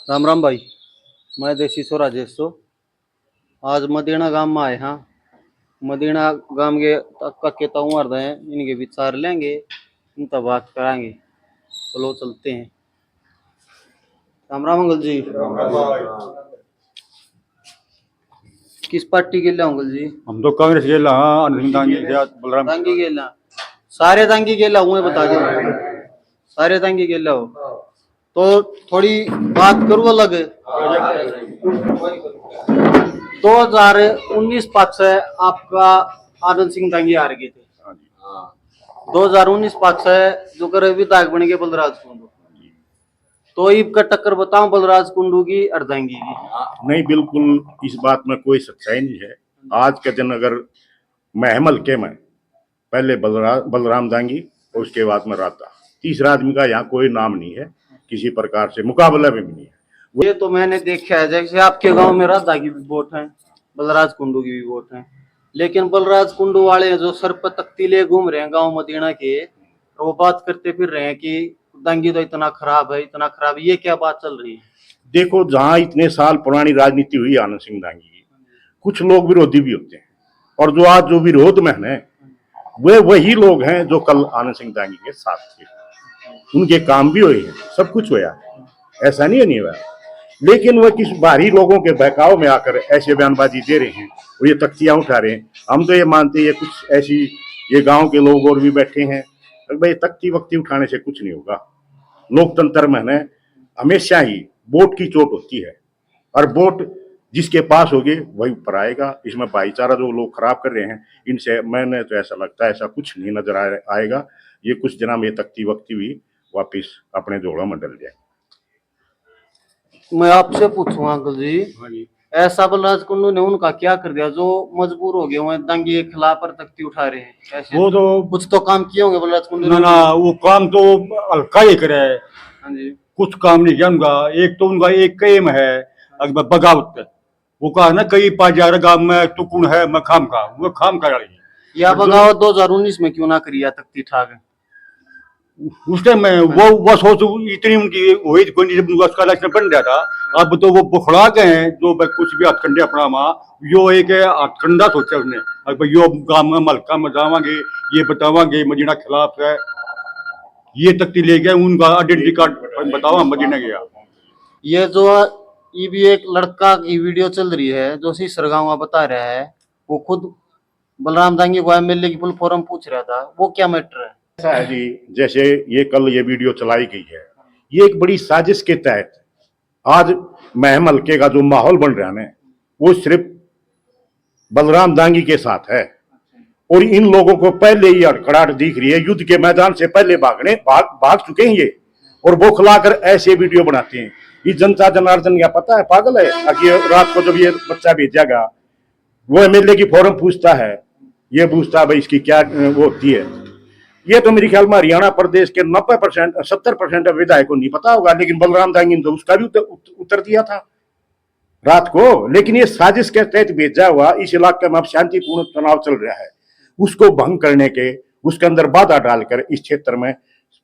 राम राम भाई। मैं देसी सो राजेश सो आज मदीना गांव में आए। हाँ, मदीना गांव के तक के ताऊं हैं, इनके विचार लेंगे, इनका बात कराएंगे। चलो चलते हैं। राम राम अंकल जी। किस पार्टी के लिए अंकल जी? हम तो कांग्रेस के ला बलराम दांगी के ला, सारे दांगी के ला हुए बता दो। सारे दांगी के ला हो तो थोड़ी बात करूँ अलग। 2019 पास से आपका आनंद सिंह दांगी हार गए थे। 2019 पास से जो कर विधायक बन गए बलराज कुंडू। तो इनका टक्कर बताऊं बलराज कुंडू की और दांगी की? नहीं, बिल्कुल इस बात में कोई सच्चाई नहीं है। आज के दिन अगर महमल के में पहले बलराम दांगी और उसके बाद में राता, तीसरा आदमी का यहाँ कोई नाम नहीं है, किसी प्रकार से मुकाबला में भी नहीं है। ये तो मैंने देखा है, जैसे आपके गांव में राधा की भी वोट है, बलराज कुंडू की भी वोट है, लेकिन बलराज कुंडू वाले जो सर पर तख्ती ले घूम रहे हैं गांव मदीना के, वो बात करते फिर रहे हैं कि दांगी तो इतना खराब है, इतना खराब। ये क्या बात चल रही है? देखो, जहां इतने साल पुरानी राजनीति हुई आनंद सिंह दांगी की, कुछ लोग विरोधी भी होते हैं, और जो आज जो विरोध में है वे वही लोग हैं जो कल आनंद सिंह दांगी के साथ थे। उनके काम भी हुए हैं, सब कुछ हुआ, ऐसा नहीं हुआ, लेकिन वह किस बाहरी लोगों के बहकाव में आकर ऐसे बयानबाजी दे रहे हैं और ये तख्तियां उठा रहे हैं। हम तो ये मानते हैं ये कुछ ऐसी, ये गांव के लोग और भी बैठे हैं, भाई तख्ती वक्ती उठाने से कुछ नहीं होगा। लोकतंत्र में है हमेशा ही वोट की चोट होती है, और वोट जिसके पास होगी वही ऊपर आएगा। इसमें भाईचारा जो लोग खराब कर रहे हैं, इनसे मैंने तो ऐसा लगता है ऐसा कुछ नहीं नजर आएगा। ये कुछ दिनों में तख्ती वक्ती भी वापिस अपने जोड़ों में डल जाए। मैं आपसे पूछूंगा अंकल जी, ऐसा बलराज कुंडू ने उनका क्या कर दिया जो मजबूर हो गए वो दांगी के खिलाफ पर तख्ती उठा रहे हैं? ऐसे वो तो कुछ तो काम किए होंगे बलराज कुंडू ना ने। ना, वो काम तो हल्का ही करे, हाँ जी। कुछ काम नहीं किया उनका। एक तो उनका एक एम है अकबर बगावत, वो कहा ना कई 5,000 गांव में तो कौन है मैं खाम का, वो खाम का रही या बगावत 2019 में क्यों ना करिया तख्ती ठाक? उस टाइम में वो सोच इतनी उनकी हुई थी, कोई जब उसका इलेक्शन बन गया था। अब तो वो बुखड़ा गए हैं जो कुछ भी हथकंडे अपना माँ यो एक हथकंडा सोचा उसने, अब यो गांव में मलका में जावांगे, ये बतावांगे मदीना खिलाफ है, ये तख्ती ले गए, उनका आइडेंटिटी कार्ड बतावा मदीना गया। ये जो ये भी एक लड़का की वीडियो चल रही है जो सरगांव बता रहा है, वो खुद बलराम दांगी को एमएलए की फुल फॉर्म पूछ रहा था, वो क्या मैटर है? ऐसा है जी, जैसे ये कल ये वीडियो चलाई गई है, ये एक बड़ी साजिश के तहत आज महम हल्के का जो माहौल बन रहा है ना, वो सिर्फ बलराम दांगी के साथ है। और इन लोगों को पहले ही हड़कड़ाहट दिख रही है, युद्ध के मैदान से पहले भाग चुके हैं ये, और बौखलाकर ऐसे वीडियो बनाते हैं। ये जनता जनार्दन क्या पता है, पागल है। अगर रात को जब ये बच्चा भेजेगा, वो एमएलए की फॉर्म पूछता है, ये पूछता है भाई इसकी क्या वो होती है। ये तो मेरे ख्याल में हरियाणा प्रदेश के 90% 70% विधायक को नहीं पता होगा, लेकिन बलराम दांगी ने तो उसका भी उत्तर दिया था रात को। लेकिन ये साजिश के तहत भेजा हुआ, इस इलाके में अब शांतिपूर्ण चुनाव चल रहा है, उसको भंग करने के, उसके अंदर बाधा डालकर इस क्षेत्र में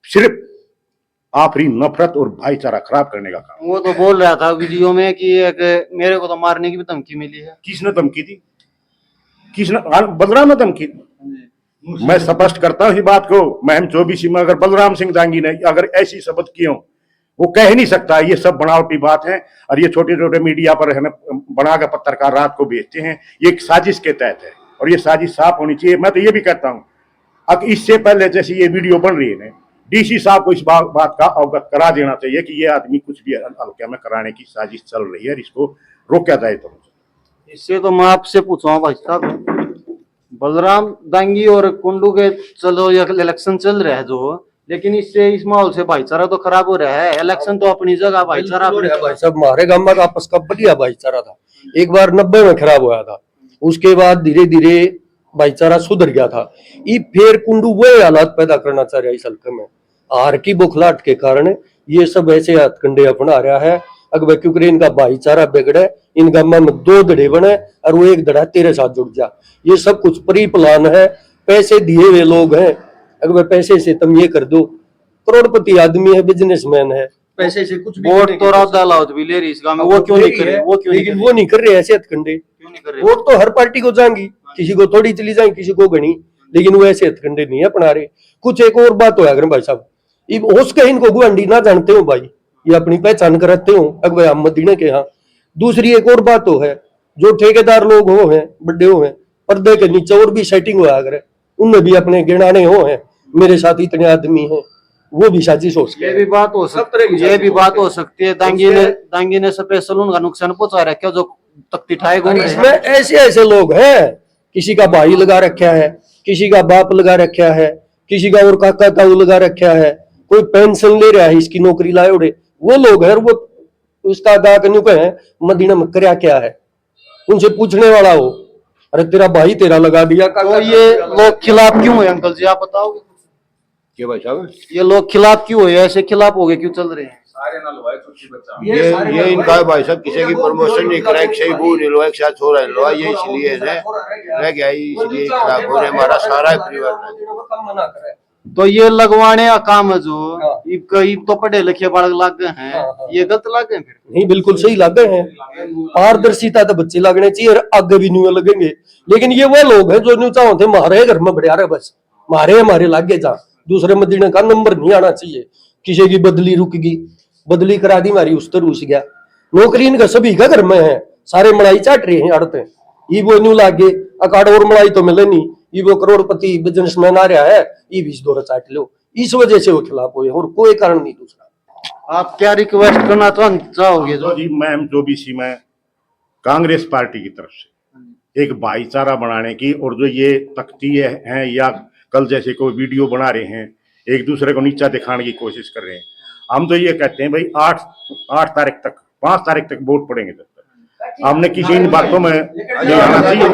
सिर्फ आखिरी नफरत और भाईचारा खराब करने का काम। वो तो बोल रहा था वीडियो में कि एक मेरे को तो मारने की भी धमकी मिली है। किसने धमकी दी? किसने? बलराम ने धमकी दी। मैं स्पष्ट करता हूं इस बात को, महम 24 में अगर बलराम सिंह दांगी ने अगर ऐसी शब्द की हो, वो कह नहीं सकता। ये सब बनावटी बात है, और ये छोटे छोटे मीडिया पर है बनाकर पत्रकार रात को भेजते हैं। ये एक साजिश के तहत है, और ये साजिश साफ होनी चाहिए। मैं तो ये भी कहता हूँ, अब इससे पहले जैसे ये वीडियो बन रही है, डीसी साहब को इस बात का अवगत करा देना चाहिए कि ये आदमी कुछ भी हल्के में कराने की साजिश चल रही है, इसको रोका जाए। तो इससे तो मैं आपसे पूछूंगा भाई साहब, बलराम दांगी और कुंडू के चलो इलेक्शन चल रहा है जो, लेकिन इससे इस माहौल से भाईचारा तो खराब हो रहा है। इलेक्शन तो अपनी जगह, भाईचारा अपनी जगह। भाई साहब, हमारे गांव में आपस का बढ़िया भाईचारा था। एक बार 90 में खराब हुआ था, उसके बाद धीरे धीरे भाईचारा सुधर गया था। ये फिर कुंडू वही हालात पैदा करना चाह रहा है इस हल्के में। हार की बुखलाहट के कारण ये सब ऐसे हथकंडे अपना रहा है। अगर क्योंकि इनका भाईचारा बिगड़े, इन गांव में 2 धड़े बने और वो एक धड़ा तेरे साथ जुड़ जा, ये सब कुछ प्री प्लान है। पैसे दिए हुए लोग हैं, अगर पैसे से तुम ये कर दो, करोड़पति आदमी है, बिजनेसमैन है, पैसे से कुछ भी वोट करने तो की राधा अलाउद भी ले रही इस गांव में, वो क्यों नहीं ले कर रही रहे? है, वो क्यों नहीं लेकिन कर वो नहीं कर रहे ऐसे हथकंडे। क्यों नहीं कर रहे? वोट तो हर पार्टी को जाएंगी, किसी को थोड़ी चली जाए, किसी को घनी, लेकिन वो ऐसे हथकंडे नहीं अपना रहे। कुछ एक और बात हो अगर भाई साहब, हो सके इनको गुआंढी ना जानते हो भाई, ये अपनी पहचान कराते हो अकबर हम मदीने के यहाँ। दूसरी एक और बात हो है, जो ठेकेदार लोग हो हैं, बड़े हो हैं, पर्दे के नीचे और भी सेटिंग हुआ अगर, उनमें भी अपने गिनाने हो हैं, मेरे साथ इतने आदमी हैं, वो भी साजिश हो सके। ये भी बात हो सब तरह सकती की है, ये भी साजिश बात हो हो सकती है। दांगी ने स्पेशल उनका नुकसान पहुंचा रखा है, जो तख्ती ठाए घूम और रहे इसमें हैं। ऐसे ऐसे लोग हैं, किसी का भाई लगा रखा है, किसी का बाप लगा रखा है, किसी का और काका ताऊ लगा रखा है, कोई पेंशन ले रहा है, इसकी नौकरी लाए उड़े, वो लोग हैं। वो उसका गा कन्यू पे है मदीना में करया क्या है, उनसे पूछने वाला हो, अरे तेरा भाई तेरा लगा दिया, तो काका ये तेरा लगा लोग खिलाफ क्यों है अंकल जी, आप बताओगे? क्या भाई साहब, ये लोग खिलाफ क्यों है, ऐसे खिलाफ हो गए क्यों चल रहे हैं? ये इनका है भाई साहब, किसी की प्रमोशन नहीं करा, सही वो नहीं लो, एक साथ हो रहा है लो, ये इसलिए है रह गया, इसलिए खराब हो रहा है हमारा सारा परिवार। तो ये लगवाने का काम है जो हाँ। इब तो पढ़े लिखे बालक लाग गए हैं, हाँ। ये गलत लाग गए फिर। नहीं, बिल्कुल सही लग गए हैं। पारदर्शिता तो बच्चे लगने चाहिए और आगे भी न्यू लगेंगे, लेकिन ये वो लोग हैं जो न्यू चाहो थे हमारे घर में बढ़िया रहे, बस हमारे लागे जा, दूसरे मदीने का नंबर नहीं आना चाहिए। किसी की बदली रुक गई, बदली करा दी हमारी, उस तरह उस गया, नौकरी इनका सभी का घर में है, सारे मलाई चाट रहे हैं आड़ते, ये वो न्यू लागे अकाड़ और मलाई तो मिले नहीं, ये वो करोड़पति बिजनेसमैन आ रहा है, ये बीस दौरा चाट लो, इस वजह से वो खिलाफ हुए और कोई कारण नहीं दूसरा। आप क्या रिक्वेस्ट करना चाहोगे जो? तो जी मैम, जो भी सी मैं कांग्रेस पार्टी की तरफ से एक भाईचारा बनाने की, और जो ये तख्ती हैं या कल जैसे कोई वीडियो बना रहे हैं, एक दूसरे को नीचा दिखाने की कोशिश कर रहे हैं, हम तो ये कहते हैं भाई 8 तारीख तक, 5 तारीख तक वोट पड़ेंगे, जब तक हमने किसी इन बातों में नहीं आना चाहिए,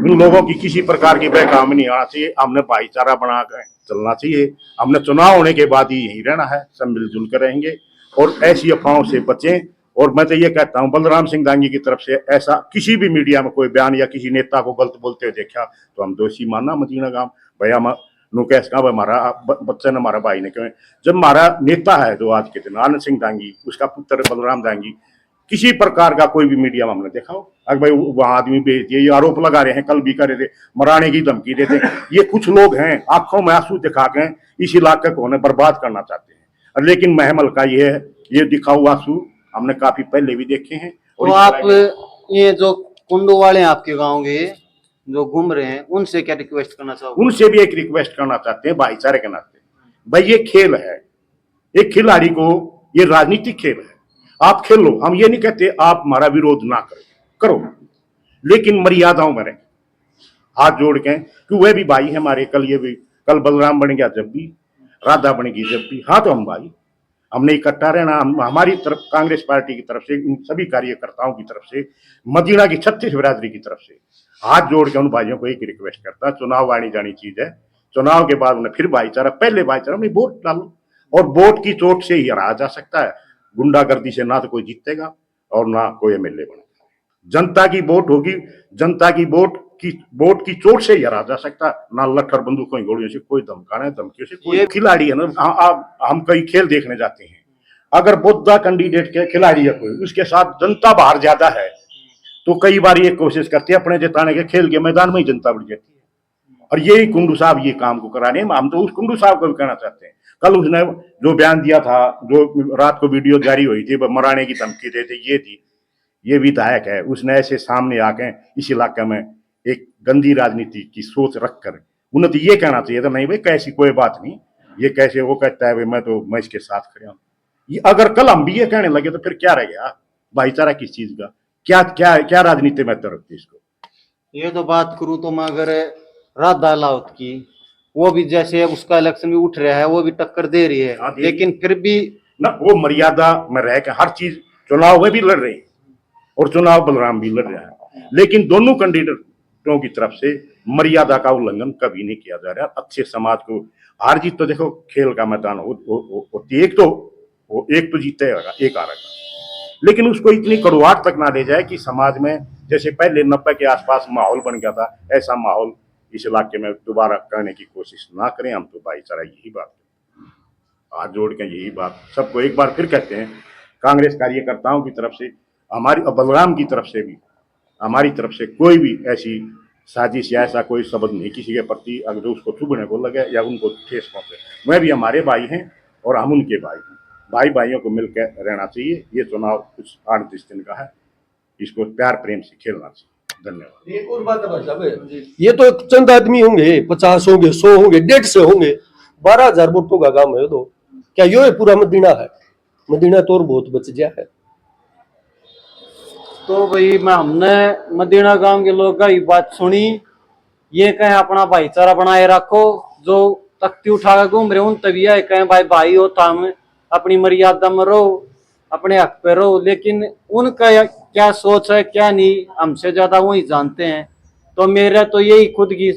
इन लोगों की किसी प्रकार की बहकाम नहीं आना चाहिए, हमने भाईचारा बना कर चलना चाहिए, हमने चुनाव होने के बाद ही यहीं रहना है, सब मिलजुल कर रहेंगे और ऐसी अफवाहों से बचें। और मैं तो ये कहता हूं, बलराम सिंह दांगी की तरफ से ऐसा किसी भी मीडिया में कोई बयान या किसी नेता को गलत बोलते हुए देखा तो हम दोषी मानना मदीना गांव भैया नुकैस का हमारा बच्चन हमारा भाई ने क्यों, जब हमारा नेता है जो आज के दिन आनंद सिंह दांगी, उसका पुत्र बलराम दांगी, किसी प्रकार का कोई भी मीडिया में हमने देखा हो अगर भाई वहां आदमी भेज दिए, ये आरोप लगा रहे हैं, कल भी कर रहे थे, मराने की धमकी देते, ये कुछ लोग हैं आंखों में आंसू दिखा के इस इलाके को उन्हें बर्बाद करना चाहते हैं, लेकिन महमल का ये दिखाऊ आंसू हमने काफी पहले भी देखे हैं। और तो आप ये जो कुंडू वाले हैं आपके गांव के जो घूम रहे हैं, उनसे क्या रिक्वेस्ट करना चाहोगे? उनसे भी एक रिक्वेस्ट करना चाहते हैं भाईचारे के नाते, भाई ये खेल है, एक खिलाड़ी को, ये राजनीतिक खेल है, आप खेल लो, हम ये नहीं कहते आप हमारा विरोध ना करो, लेकिन मर्यादाओं में रहें, हाथ जोड़ के, कि वह भी भाई है हमारे, कल बलराम बन गया जब भी, राधा बनेगी जब भी, हाँ तो हम भाई, हमने इकट्ठा रहना, हमारी तरफ कांग्रेस पार्टी की तरफ से, इन सभी कार्यकर्ताओं की तरफ से, मदीना की 36 बिरादरी की तरफ से हाथ जोड़ के उन भाइयों को एक रिक्वेस्ट करता, चुनाव आनी जानी चीज है, चुनाव के बाद उन्हें फिर भाईचारा, पहले भाईचारा में वोट डालो, और वोट की चोट से ही हराया जा सकता है, गुंडागर्दी से ना तो कोई जीतेगा और ना कोई एमएलए बनेगा, जनता की वोट होगी, जनता की वोट की चोट से ही हरा जा सकता है, ना लठर बंदूकों की गोलियों से, कोई धमकाने धमकियों से, कोई खिलाड़ी है ना, हम कई खेल देखने जाते हैं, अगर बोधा कैंडिडेट के खिलाड़ी है कोई, उसके साथ जनता बाहर ज्यादा है तो कई बार ये कोशिश करती है अपने जिताने के, खेल के मैदान में ही जनता बढ़ जाती है, और यही कुंडू साहब ये काम को करा रहे हैं। हम तो उस कुंडू साहब को भी कहना चाहते हैं, कल उसने जो बयान दिया था, जो रात को वीडियो जारी हुई थी, मराने की धमकी देते, ये थी, ये विधायक है, उसने ऐसे सामने आके इस इलाके में एक गंदी राजनीति की सोच रखकर उन्हें तो ये कहना चाहिए था, नहीं भाई कैसी कोई बात नहीं, ये कैसे वो कहता है भाई मैं इसके साथ खड़ा हूं, ये अगर कल हम भी ये कहने लगे तो फिर क्या रह गया भाईचारा किस चीज का, क्या क्या क्या राजनीति में तरफ इसको। ये तो बात करूं तो मैं अगर राधा लाउत की, वो भी जैसे उसका इलेक्शन भी उठ रहा है, वो भी टक्कर दे रही है, लेकिन फिर भी ना वो मर्यादा में रह के हर चीज, चुनाव में भी लड़ रहे हैं और चुनाव बलराम भी लड़ रहा है, लेकिन दोनों कैंडिडेटों की तरफ से मर्यादा का उल्लंघन कभी नहीं किया जा रहा। अच्छे समाज को हार जीत तो देखो खेल का मैदान होती, एक तो जीतेगा एक हारेगा, लेकिन उसको इतनी कड़वाहट तक ना ले जाए कि समाज में जैसे पहले 90 के आसपास माहौल बन गया था, ऐसा माहौल इस इलाके में दोबारा करने की कोशिश ना करें। हम तो भाईचारा यही बात हाथ जोड़ के यही बात सबको एक बार फिर कहते हैं, कांग्रेस कार्यकर्ताओं की तरफ से, हमारी और बलराम की तरफ से भी, हमारी तरफ से कोई भी ऐसी साजिश या ऐसा कोई शब्द नहीं किसी के प्रति अगर उसको चुभने को लगे या उनको ठेस पहुंचे। वह भी हमारे भाई हैं और हम उनके भाई हैं। भाई भाइयों को मिलकर रहना चाहिए। ये चुनाव कुछ 8-10 दिन का है, इसको प्यार प्रेम से खेलना चाहिए। धन्यवाद। एक और बात है भाई साहब, ये तो चंद आदमी होंगे, 50 होंगे, 100 होंगे, 150 होंगे, 12,000 वोटों का काम है। तो क्या यो पूरा मदीना है? मदीना तो और बहुत बच गया है। तो भाई मैं हमने मदीना गांव के लोग का ये बात सुनी, ये कहें अपना भाईचारा बनाए रखो, जो तख्ती उठा कर घूम रहे उन तभी है कहें भाई भाई हो थाम, अपनी मर्यादा में रहो, अपने हक पे रहो। लेकिन उनका क्या सोच है क्या नहीं, हमसे ज्यादा वही जानते हैं। तो मेरा तो यही खुद की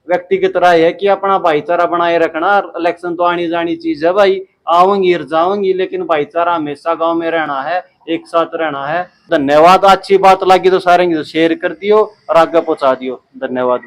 व्यक्तिगत राय है कि अपना भाईचारा बनाए रखना। इलेक्शन तो आनी जानी चीज है भाई, आऊंगी और जाऊंगी, लेकिन भाईचारा हमेशा गांव में रहना है, एक साथ रहना है। धन्यवाद। अच्छी बात लगी तो सारे शेयर कर दियो और आगे पहुंचा दियो। धन्यवाद।